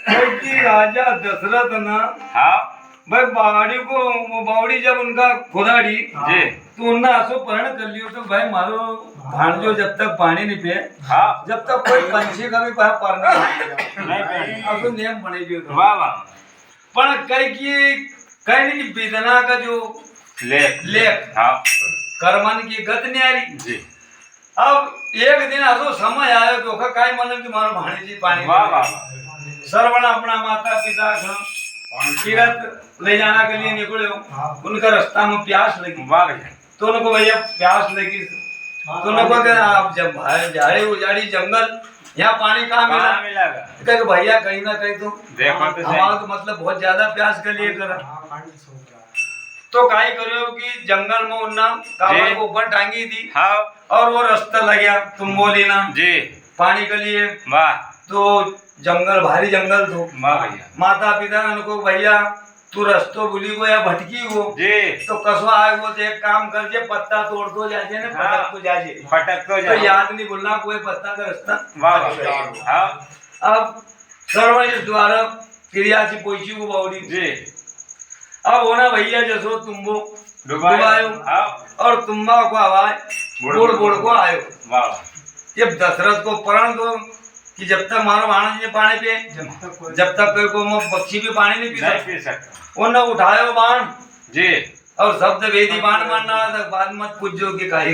कि राजा दशरथ ना हाँ भाई बावड़ी जब उनका खुदाड़ी जी तो उनने आसो परण कर लियो तो भाई मारो भाणजो जब तक पानी नहीं पिए हाँ जब तक कोई पंछी का भी बाहर पर नहीं अब तो नियम बने जो वाह वाह पण कहीं नहीं कि वेदना का जो लेख हाँ कर्मन की गत न्यारी जी अब एक दिन आसो समय आयो तो काय मन कि मारो भाणीजी पानी वाह वाह श्रवण अपना माता पिता का तीरथ ले जाना के लिए निकले उनका रास्ता में प्यास लगी वाह भैया तो उनको भैया प्यास लगी तो उनको कहा आप जब झाड़ी उजाड़ी जंगल यहाँ पानी कहाँ कहाँ मिला मिलेगा कहे भैया कहीं ना कहीं तो देखो तो सही। हमारा तो मतलब बहुत ज्यादा प्यास के लिए करा तो काई करो कि जंगल में उन्ना कावड़ को ऊपर टांगी थी हाँ और वो रास्ता लग गया तुम बोली ना जी पानी के लिए वाह तो जंगल भारी जंगल तो वाह भैया माता पिता ने उनको भैया तू रस्तो भूली गो या भटकी गो जी तो कसवा आए वो तो एक काम कर जे पत्ता तोड़ दो जाजे ने हाँ। पटक तो जाजे फटक तो तो जाए याद नहीं भूलना कोई पत्ता का रास्ता वाह वाह हाँ अब सर्वण इस द्वारा क्रिया से पोची को बाउडी जी अब होना भैया जसो तुम्बो डुबायो हाँ और तुम्बा को आवाज बुड़ बुड़ को आयो वाह जब दशरथ को प्रण दो कि जब तक मारो महाराज ने पानी पिए जब तक कोई को पक्षी भी पानी नहीं नहीं पी पी सकता उन्होंने उठायो बाण जी और शब्द वेदी बाण मारना था बाद मत पूछो कि काहे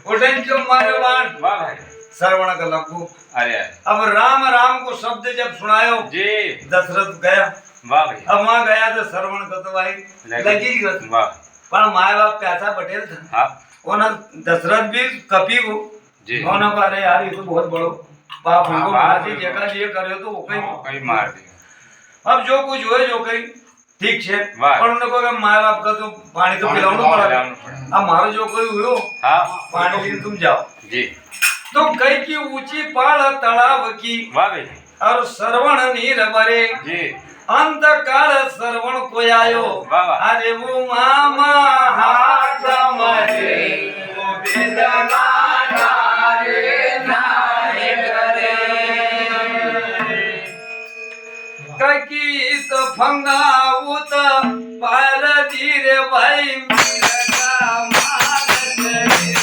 उठन जो मारो बाण वाह भाई श्रवण का लगू अरे अब राम राम को शब्द जब सुनायो जी दशरथ गया वाह भैया अब वहां गया तो श्रवण का तो भाई लगी गत वाह पर माए बाप कैसा पटेल था हाँ उन्होंने दशरथ भी कपी को जी उन्होंने कहा अरे यार ये तो बहुत बड़ो बाप हमको हाँ, महाराज जगह ये करे तो वो कहीं कहीं मार दिया अब जो कुछ हुए जो कहीं ठीक है वाह। पर उन्होंने कहा माए बाप का तो पानी तो पिलाना पड़ा अब मारो जो कोई हुयो हाँ पानी लेके तुम जाओ जी तो कई की ऊंची पहाड़ तालाब की वाह भैया और श्रवण नीर भरे जी अंत काल श्रवण को आयो वाह वाह अरे वो मामा हाथ मरे वो वेदना नारे नारे करे ककी तो फंगा उत पार धीरे भाई मिलगा मार करे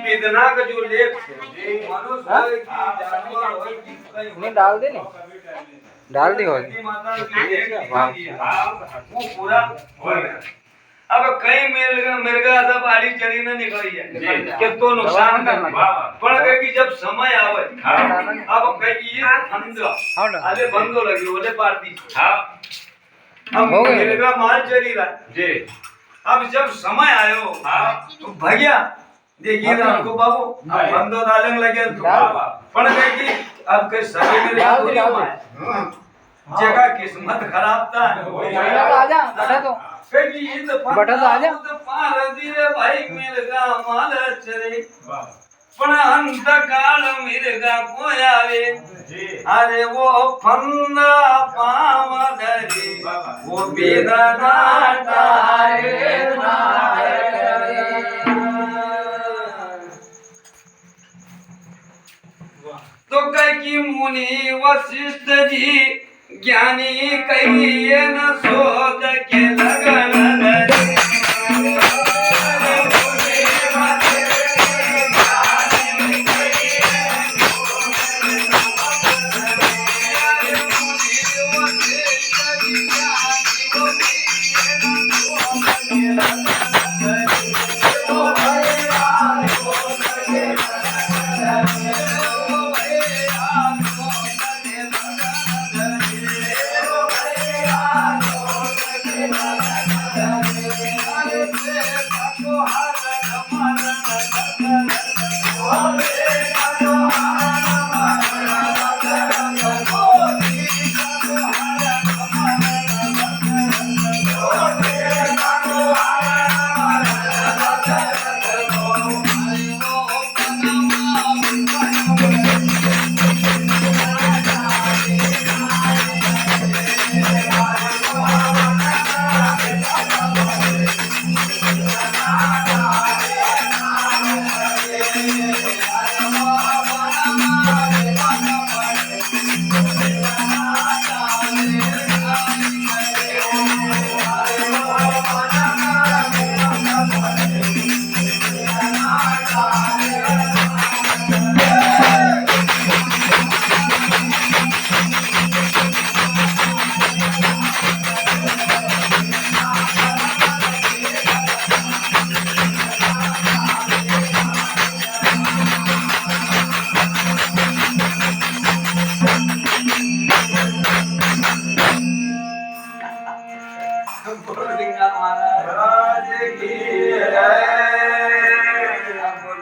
वेदना का जो लेख है मनुष्य होए कि जानवर होए कि कहीं नहीं डाल दे डाल दी हो माता की लेख वो पूरा हो गया अब कई मिर्गा सब आड़ी चली ना निकली है कि तो नुकसान करना पण कहे कि जब समय आवे अब कहे कि ये ठंड अरे बंदो लगी बोले पार्टी हाँ अब मिर्गा माल चली रहा जी अब जब समय आयो तो भैया देखिए ना हमको बाबू बंदो डालने लगे तो पण कहे कि अब के सभी मेरे थोड़ी हुआ है जगह किस्मत खराब था आजा बैठा तो कहीं इन बैठा तो आजा पार दिए भाई मिलगा माल चरे पण अंत काल मिलगा कोयावे अरे वो फंदा पाव धरे वो बेदना तारे तो कह की मुनि वशिष्ठ जी ज्ञानी कहिए न सोच के लगन धरे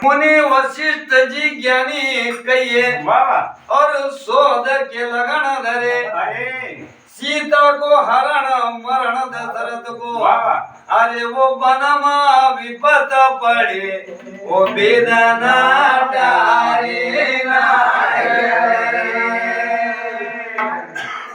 मुनि वशिष्ठ जी ज्ञानी कहिए और शोध के लगन धरे सीता को हरण मरण दशरथ को अरे वो वनमा विपत पड़े वो वेदना डारे